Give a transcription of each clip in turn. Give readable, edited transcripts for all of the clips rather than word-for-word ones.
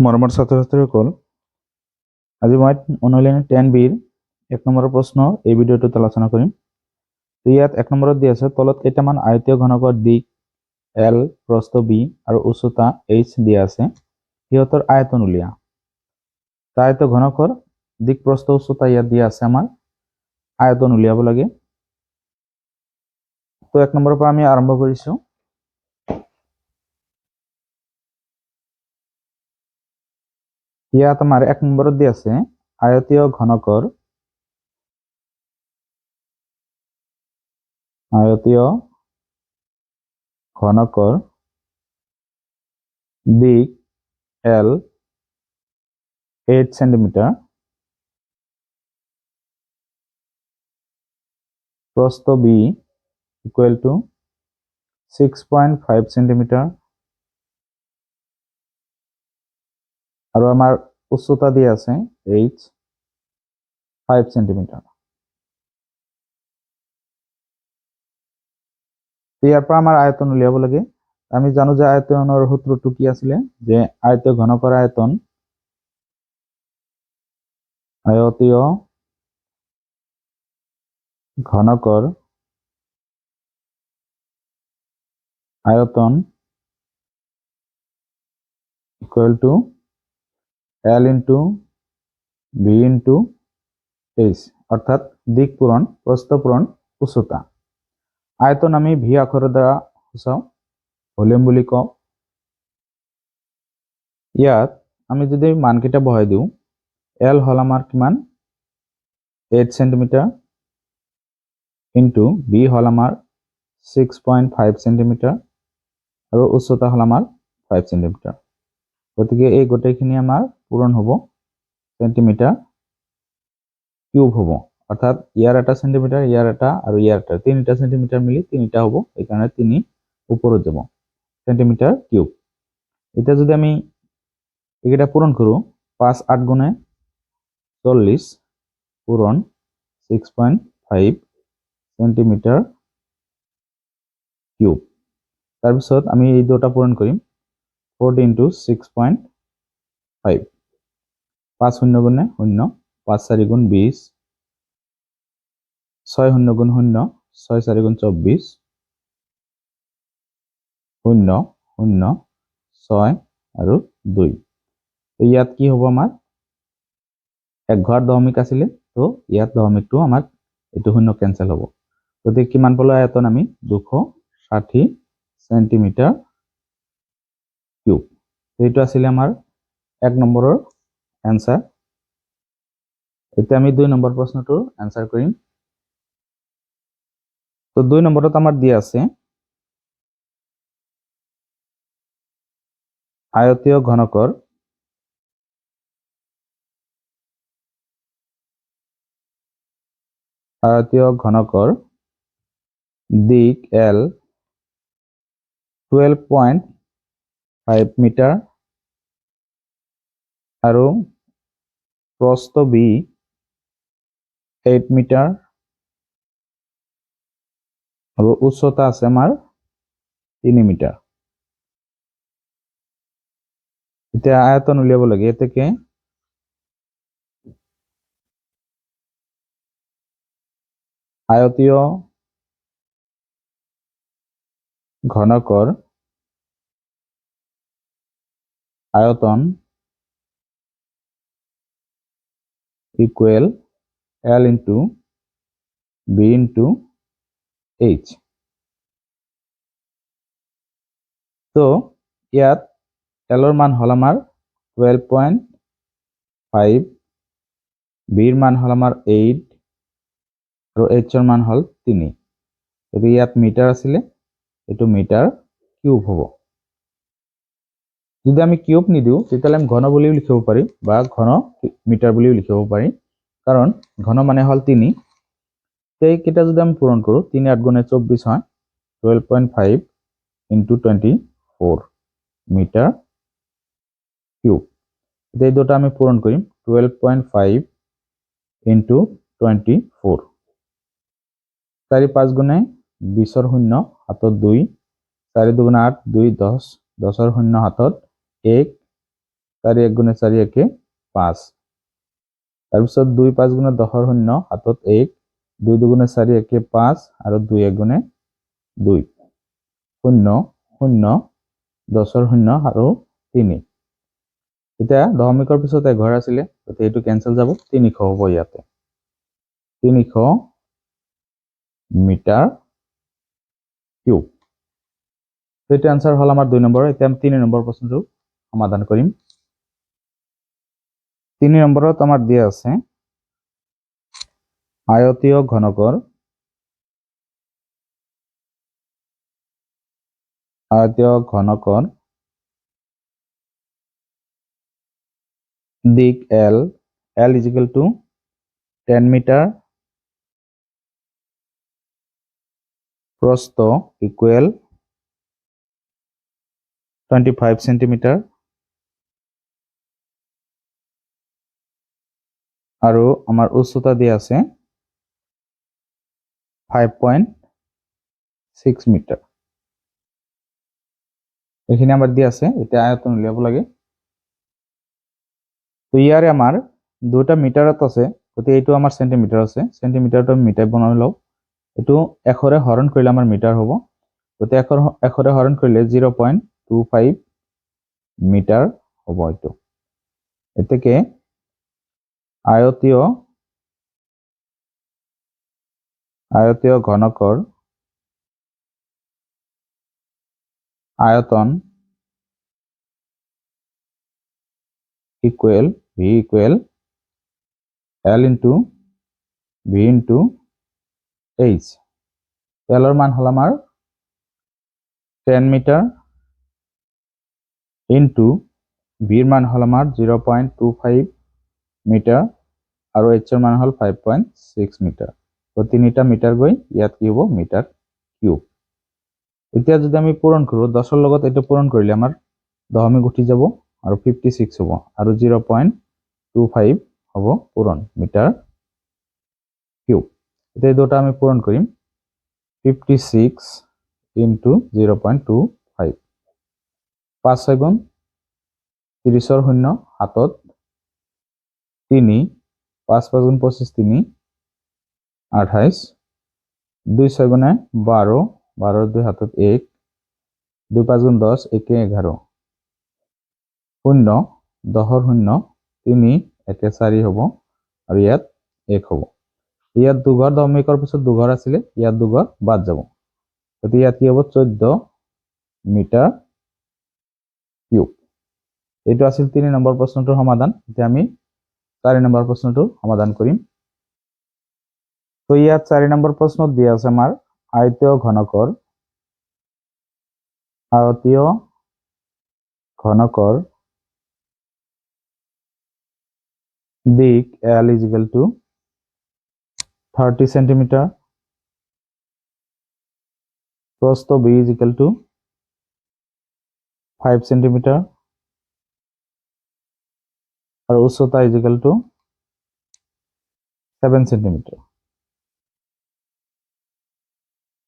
মৰমৰ ছাত্ৰ ছাত্ৰীসকল, আজি মই অনুশীলনী 10B এক নম্বৰৰ প্ৰশ্ন এই ভিডিঅ'টোত আলোচনা কৰিম। ইয়াত এক নম্বৰত দিয়া আছে তলত কেইটামান আয়তীয় ঘনকৰ দিক L, প্ৰস্থ B আৰু উচ্চতা H দিয়া আছে। সিহঁতৰ আয়তন উলিয়া। আয়তীয় ঘনকৰ দিক, প্ৰস্থ, উচ্চতা ইয়াত দিয়া আছে, আমাৰ আয়তন উলিয়াব লাগে। তো এক নম্বৰৰ পৰা আমি আৰম্ভ কৰিছো। ইয়াত আমাৰ এক নম্বৰত দিয়া আছে আয়তীয় ঘনকৰ দিক L 8 সেন্টিমিটার, প্রস্থ B equal to 6.5 সেন্টিমিটার আর আমার উচ্চতা দিয়ে আছে H 5 সেন্টিমিটার। ইয়াৰ পৰা আমাৰ আয়তন উলিয়াব লাগে। আমি জানো যে আয়তনৰ সূত্ৰটো কি আছিল, যে আয়তীয় ঘনকৰ আয়তন equal to L into B into H, অৰ্থাৎ দিক পূৰণ, প্ৰস্থ পূৰণ, উচ্চতা। আয়তন আমি ভি আখৰৰ দ্বাৰা সূচাও, ভলিউম বুলি কওঁ। ইয়াত আমি যদি মানকেইটা বহাই দিওঁ, L হল আমাৰ কিমান 8 সেন্টিমিটাৰ ইন্টু B হল আমাৰ 6.5 সেন্টিমিটাৰ আৰু উচ্চতা হল আমাৰ 5 সেন্টিমিটাৰ। গতিকে এই গোটেইখিনি আমাৰ পূৰণ হ'ব সেন্টিমিটাৰ কিউব হ'ব, অৰ্থাৎ ইয়াৰ এটা সেন্টিমিটাৰ, ইয়াৰ এটা আৰু ইয়াৰ এটা, তিনিটা সেন্টিমিটাৰ মিলি তিনিটা হ'ব, এইকাৰণে 3 ওপৰত যাব, সেন্টিমিটাৰ কিউব। এটা যদি আমি এইকেইটা পূৰণ কৰো, 5 8 গুণে 40 পূৰণ 6.5 সেন্টিমিটাৰ কিউব। তাৰপিছত আমি এই দুটা পূৰণ কৰিম, 40 into 6.5, 5 শূন্য গুণে 0, 5 4 গুণ 20, 6 শূন্য গুণ 0, 6 4 গুণ 24, 0 0 6 আৰু 2। ইয়াত কি হ'ব, আমাৰ এক ঘৰ দশমিক আছিলে, তো ইয়াত দশমিকটো আমাৰ এইটো 0 কেনসেল হ'ব। গতিকে কিমান পালো আয়তন আমি 260 সেন্টিমিটার কিউব। এইটো আছিলে আমাৰ এক নম্বৰৰ এনসাৰ। এতিয়া আমি 2 নম্বৰ প্ৰশ্নটোৰ এনসাৰ কৰিম। তো 2 নম্বৰত আমাৰ দিয়া আছে আয়তীয় ঘনকৰ দিক L 12.5 মিটাৰ আৰু প্ৰস্থ B 8 মিটাৰ আৰু উচ্চতা আছে আমাৰ 3 মিটাৰ। এতিয়া আয়তন উলিয়াব লাগে। এতেকে আয়তীয় ঘনকৰ আয়তন equal L into B into H। তো ইয়াত Lৰ মান হল আমাৰ 12.5, Bৰ মান হল আমাৰ 8 আৰু Hৰ মান হল 3। যদি ইয়াত মিটার আছিলে, এইটো মিটার কিউব হ'ব। যদি আমি কিউব নিদিও, তেতিয়াহ'লে আমি ঘন বুলিও লিখিব পাৰি বা ঘন মিটাৰ বুলিও লিখিব পাৰি, কাৰণ ঘন মানে হল 3। এইকেইটা যদি আমি পূৰণ কৰো, 3 8 গুণে 24 হয়, 12.5 into 24 মিটাৰ কিউব। এই দুটা আমি পূৰণ কৰিম, 12.5 into 24, 4 5 গুণে 20ৰ 0 হাতত 2, 4 2 8, 2 10, 10ৰ 0 হাতত 1, 4 1 গুণে 4 একে 5 তাৰপিছত 2 5 গুণে 10 শূন্য হাতত 1 2 2 গুণে 4 একে 5 আৰু 2 1 গুণে 2 শূন্য শূন্য 10 শূন্য আৰু 3 এতিয়া দশমিকৰ পিছত 1 আছিলে গতিকে এইটো কেনসেল যাব 300 হ'ব ইয়াতে 300 মিটাৰ কিউব সেইটো आंसर হল আমাৰ 2 নম্বৰ এতিয়া আমি 3 নম্বৰ প্ৰশ্নটো সমাধান কৰিম 3 নম্বৰত আমাৰ দিয়া আছে আয়তীয় ঘনকৰ দিক L is equal to 10 metre প্ৰস্থ ইকুয়াল 25 সেন্টিমিটাৰ আৰু আমাৰ উচ্চতা দিয়া আছে 5.6 মিটাৰ এখানে আমাৰ দিয়া আছে এটা আয়তন উলিয়াব লাগে তো ইয়াৰে আমাৰ দুটা মিটাৰত আছে গতি এইটো আমাৰ সেন্টিমিটাৰ আছে সেন্টিমিটাৰটো মিটাৰ বনাই লও এটো 100ৰে হৰণ কৰিলে আমাৰ মিটাৰ হ'ব গতি 100ৰে হৰণ কৰিলে 0.25 মিটাৰ হ'ব এটো এতেকে আয়তীয় ঘনকৰ আয়তন equal V equal L into V into H L এর মান হল আমার 10 মিটার into V এর মান হল আমার 0.25 মিটার আর H এর মান হল 5.6 মিটার তো তিনটা মিটার গই ইয়াত কি হবো মিটার কিউব এতিয়া যদি আমি পূরণ কৰো 10 এৰ লগত এটা পূৰণ কৰিলে আমাৰ দশমিক উঠি যাব আৰু 56 হ'ব আৰু 0.25 হ'ব পূৰণ মিটাৰ কিউব এতিয়া দুটা আমি পূৰণ কৰিম 56 into 0.25 5 6 গুণ 30 এর শূন্য হাতত 3 5 5 গুণ 25 3 28 2 6 গুণে 12 12 2 হাতত 1 2 5 গুণ 10 1 11 শূন্য 10 শূন্য 3 1 4 হ'ব আৰু ইয়াত 1 হ'ব ইয়াত দুঘৰ দশমিকৰ পিছত দুঘৰ আছিলে ইয়াত দুঘৰ বাদ যাব গতি ইয়াত কি হ'ব 14 মিটাৰ কিউব এইটো আছিল 3 নম্বৰ প্ৰশ্নটোৰ সমাধান এতিয়া আমি 4 নম্বৰ প্ৰশ্নটোৰ সমাধান কৰিম তো ইয়াত 4 নম্বৰ প্ৰশ্নত দিয়া আছে আমাৰ আয়তীয় ঘনকৰ দিক L is equal to 30 centimetre প্রস্থ B is equal to 5 centimetre আর উচ্চতা is equal to 7 সেন্টিমিটার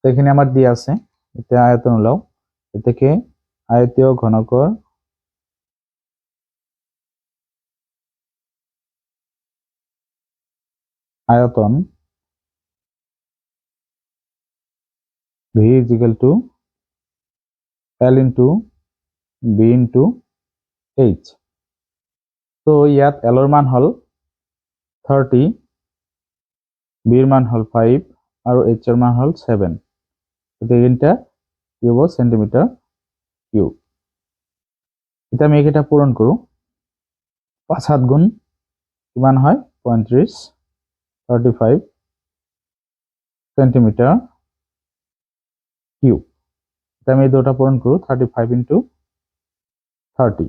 এখানে আমার দিয়ে আছে এটা আয়তন হলো এটাকে আয়তীয় ঘনকর আয়তন V is equal to L into B into H তো ইয়াত L এর মান হল 30 B এর মান হল 5 আর H এর মান হল 7 তো এইটা কি হবে সেন্টিমিটার কিউব এটা আমি এটা পূরণ করব 5 7 গুণ কিমান হয় 35 35 সেন্টিমিটার কিউব এটা আমি দুটো পূরণ করব 35 into 30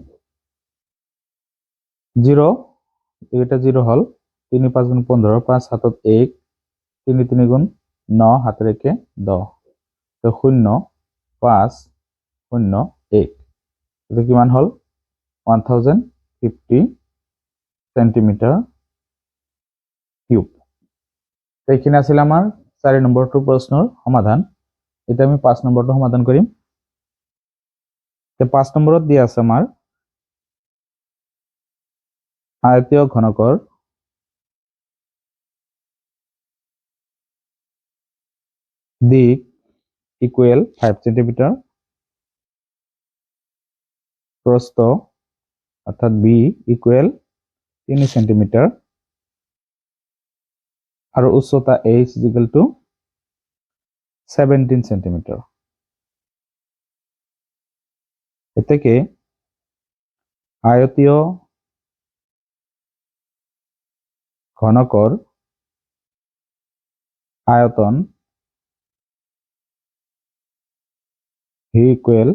0 এটা 0 হল 3 5 গুণ 15 5 হাতত 1 3 3 গুণ 9 হাতে রেখে 10 তো 0 5 0 1 এটা কিমান হল 1050 সেন্টিমিটার কিউব এইখানে আছিল আমার 4 নম্বরটো প্রশ্নের সমাধান এটা আমি 5 নম্বরটো সমাধান করিম তো 5 নম্বরত দিয়া আছে আমার আয়তীয় ঘনকৰ দিক ইকুৱেল 5 সেন্টিমিটাৰ, প্ৰস্থ অৰ্থাৎ বি ইকুৱেল 3 সেন্টিমিটাৰ আৰ উচ্চতা h ইকুয়াল টু 17 সেন্টিমিটাৰ। এ থেকে আয়তীয় ঘনকৰ আয়তন V equal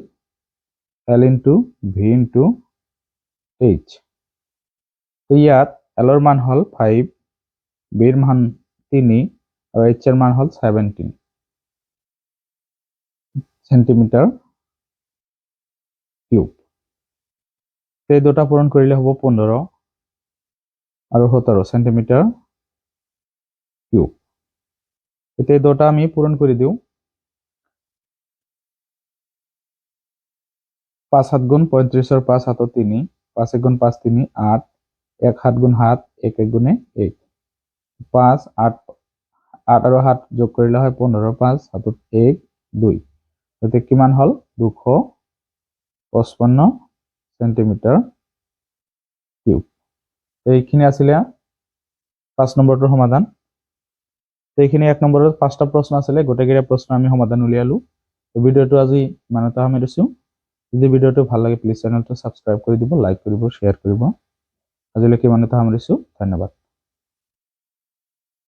L into V into H। তো ইয়াত L এর মান হল 5, B এর মান 3 আর H এর মান হল 17 সেন্টিমিটার কিউব। এই দুটা পূরণ করিলে হব 15 আর 17 সেন্টিমিটার কিউব। এতে দুটা আমি পূরণ করে দিও। 5 7 গুণ 35 আর 5 7 3, 5 1 গুণ 5 3 8, 1 7 গুণ 7, 1 1 গুণে 1, 5 8 8 আর 7 যোগ করিলে হয় 15, 5 7 1 2। এতে কিমান হল 255 সেন্টিমিটার কিউব। এইখিনি আছিলে 5 নম্বৰটোৰ সমাধান। এইখিনি 1 নম্বৰৰ 5টা প্ৰশ্ন আছিলে, গোটেইকেইটা প্ৰশ্ন আমি সমাধান উলিয়ালো। ভিডিওটো আজি ইমানতে সামৰিছো। যদি ভিডিওটো ভাল লাগে প্লিজ চেনেলটো সাবস্ক্ৰাইব কৰি দিব, লাইক কৰিব, শ্বেয়াৰ কৰিব। আজিলৈকে ইমানতে সামৰিছো, ধন্যবাদ।